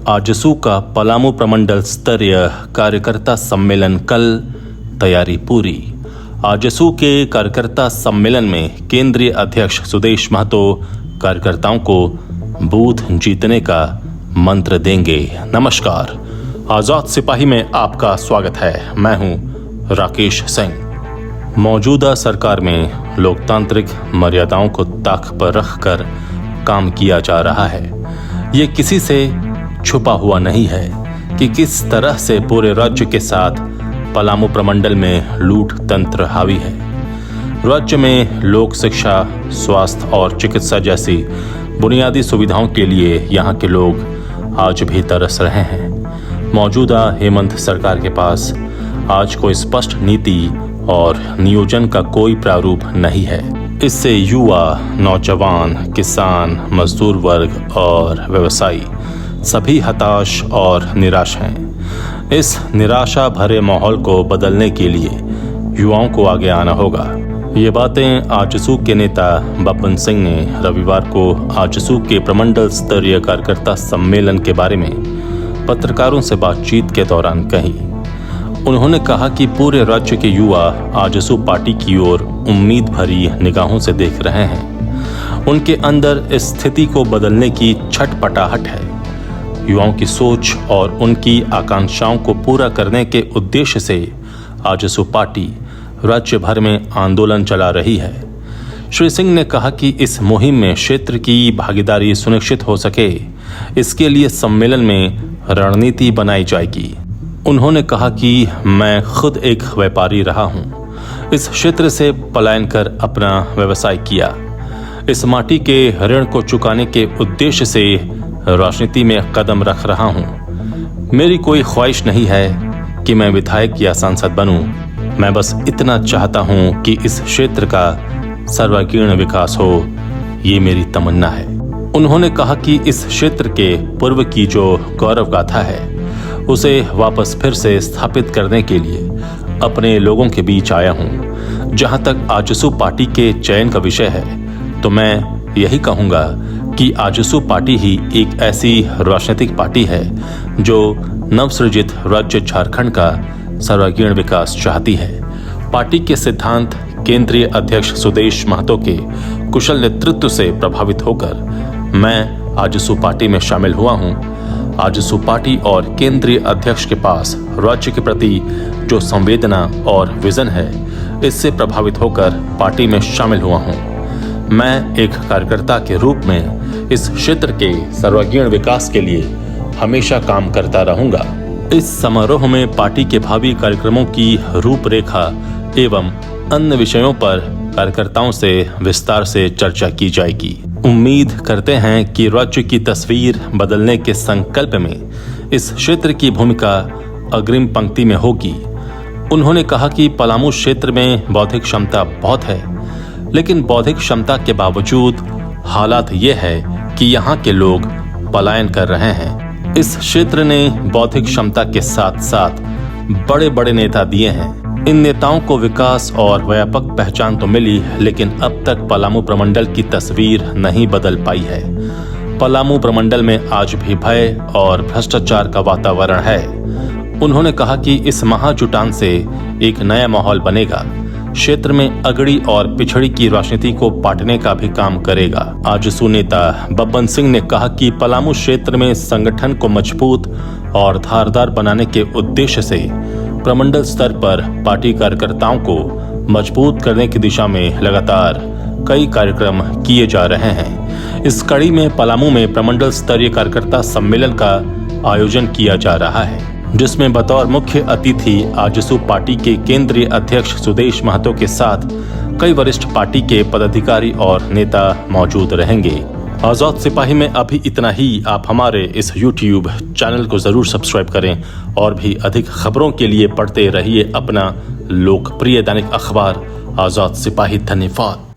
आजसू का पलामू प्रमंडल स्तरीय कार्यकर्ता सम्मेलन कल, तैयारी पूरी। आजसू के कार्यकर्ता सम्मेलन में केंद्रीय अध्यक्ष सुदेश महतो कार्यकर्ताओं को बूथ जीतने का मंत्र देंगे। नमस्कार, आजाद सिपाही में आपका स्वागत है। मैं हूं राकेश सिंह। मौजूदा सरकार में लोकतांत्रिक मर्यादाओं को ताक पर रखकर काम किया जा रहा है। ये किसी से छुपा हुआ नहीं है कि किस तरह से पूरे राज्य के साथ पलामू प्रमंडल में लूट तंत्र हावी है। राज्य में लोक शिक्षा, स्वास्थ्य और चिकित्सा जैसी बुनियादी सुविधाओं के लिए यहाँ के लोग आज भी तरस रहे हैं। मौजूदा हेमंत सरकार के पास आज कोई स्पष्ट नीति और नियोजन का कोई प्रारूप नहीं है। इससे युवा, नौजवान, किसान, मजदूर वर्ग और व्यवसायी सभी हताश और निराश हैं। इस निराशा भरे माहौल को बदलने के लिए युवाओं को आगे आना होगा। ये बातें आजसू के नेता बब्बन सिंह ने रविवार को आजसू के प्रमंडल स्तरीय कार्यकर्ता सम्मेलन के बारे में पत्रकारों से बातचीत के दौरान कही। उन्होंने कहा कि पूरे राज्य के युवा आजसू पार्टी की ओर उम्मीद भरी निगाहों से देख रहे हैं। उनके अंदर इस स्थिति को बदलने की छटपटाहट है। युवाओं की सोच और उनकी आकांक्षाओं को पूरा करने के उद्देश्य से आजसू पार्टी राज्य भर में आंदोलन चला रही है। श्री सिंह ने कहा कि इस मुहिम में क्षेत्र की भागीदारी सुनिश्चित हो सके, इसके लिए सम्मेलन में रणनीति बनाई जाएगी। उन्होंने कहा कि मैं खुद एक व्यापारी रहा हूं। इस क्षेत्र से पलायन कर अपना व्यवसाय किया। इस माटी के ऋण को चुकाने के उद्देश्य से राजनीति में कदम रख रहा हूं। मेरी कोई ख्वाहिश नहीं है कि मैं विधायक या सांसद बनूं। मैं बस इतना चाहता हूं कि इस क्षेत्र का सर्वांगीण विकास हो, ये मेरी तमन्ना है। उन्होंने कहा कि इस क्षेत्र के पूर्व की जो गौरव गाथा है उसे वापस फिर से स्थापित करने के लिए अपने लोगों के बीच आया हूं। जहां तक आजसू पार्टी के चयन का विषय है तो मैं यही कहूंगा कि आजसू पार्टी ही एक ऐसी राजनीतिक पार्टी है जो नवसृजित राज्य झारखंड का सर्वांगीण विकास चाहती है। पार्टी के सिद्धांत केंद्रीय अध्यक्ष सुदेश महतो के कुशल नेतृत्व से प्रभावित होकर मैं आजसू पार्टी में शामिल हुआ हूं। आजसू पार्टी और केंद्रीय अध्यक्ष के पास राज्य के प्रति जो संवेदना और विजन है, इससे प्रभावित होकर पार्टी में शामिल हुआ हूं। मैं एक कार्यकर्ता के रूप में इस क्षेत्र के सर्वांगीण विकास के लिए हमेशा काम करता रहूंगा। इस समारोह में पार्टी के भावी कार्यक्रमों की रूपरेखा एवं अन्य विषयों पर कार्यकर्ताओं से विस्तार से चर्चा की जाएगी। उम्मीद करते हैं कि राज्य की तस्वीर बदलने के संकल्प में इस क्षेत्र की भूमिका अग्रिम पंक्ति में होगी। उन्होंने कहा कि पलामू क्षेत्र में बौद्धिक क्षमता बहुत है, लेकिन बौद्धिक क्षमता के बावजूद हालात ये है कि यहाँ के लोग पलायन कर रहे हैं। इस क्षेत्र ने बौद्धिक क्षमता के साथ साथ बड़े बड़े नेता दिए हैं। इन नेताओं को विकास और व्यापक पहचान तो मिली, लेकिन अब तक पलामू प्रमंडल की तस्वीर नहीं बदल पाई है। पलामू प्रमंडल में आज भी भय और भ्रष्टाचार का वातावरण है। उन्होंने कहा कि इस महाजुटान से एक नया माहौल बनेगा, क्षेत्र में अगड़ी और पिछड़ी की राजनीति को पाटने का भी काम करेगा। आजसू नेता बब्बन सिंह ने कहा कि पलामू क्षेत्र में संगठन को मजबूत और धारदार बनाने के उद्देश्य से प्रमंडल स्तर पर पार्टी कार्यकर्ताओं को मजबूत करने की दिशा में लगातार कई कार्यक्रम किए जा रहे हैं। इस कड़ी में पलामू में प्रमंडल स्तरीय कार्यकर्ता सम्मेलन का आयोजन किया जा रहा है, जिसमें बतौर मुख्य अतिथि आजसू पार्टी के केंद्रीय अध्यक्ष सुदेश महतो के साथ कई वरिष्ठ पार्टी के पदाधिकारी और नेता मौजूद रहेंगे। आजाद सिपाही में अभी इतना ही। आप हमारे इस YouTube चैनल को जरूर सब्सक्राइब करें और भी अधिक खबरों के लिए पढ़ते रहिए अपना लोकप्रिय दैनिक अखबार आजाद सिपाही। धन्यवाद।